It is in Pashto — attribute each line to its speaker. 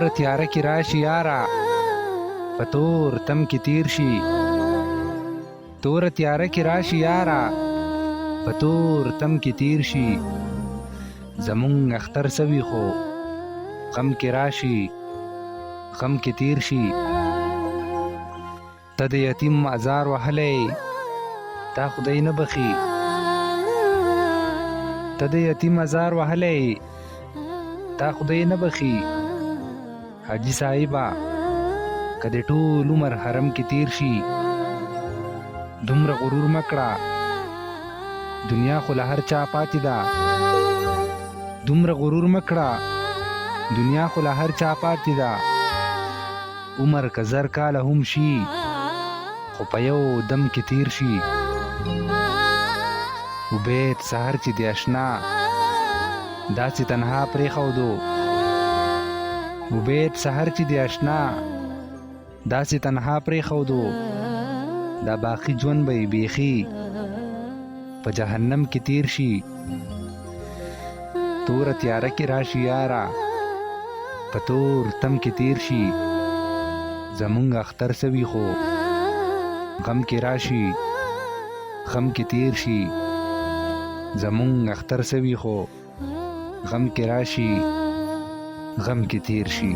Speaker 1: تور تیاره کې راشي یاره په تور تم کې تیر شي تور تیاره کې راشي یاره په تور تم کې تیر شي زمونږ اختر سوي خو غم کې راشي غم کې تیر شي ته د یتیم ازار وهلی تا خدای نه بخي ته د یتیم ازار وهلی تا خدای نه بخي حاجی صاحبه که د ټول عمر حرم کې تیر شي دومره غرور مکړه دنیا خو له هر چا پاتې ده دومره غرور مکړه دنیا خو له هر چا پاتې ده عمر که زر کاله هم شي خو په یو دم کې تیر شي عبید سهر چې دی اشنا داسې تنها پرېښودو عبید سهر چې دی اشنا داسې تنها پرېښودو دا باقي ژوند به یې بیخي په جهنم کې تیر شي توره تیاره کې راشي یاره په تور تم کې تیر شي زمونږ اختر سوي خو غم کې راشي غم کې تیر شي زمونږ اختر سوي خو غم کې راشي غم کې تیر شي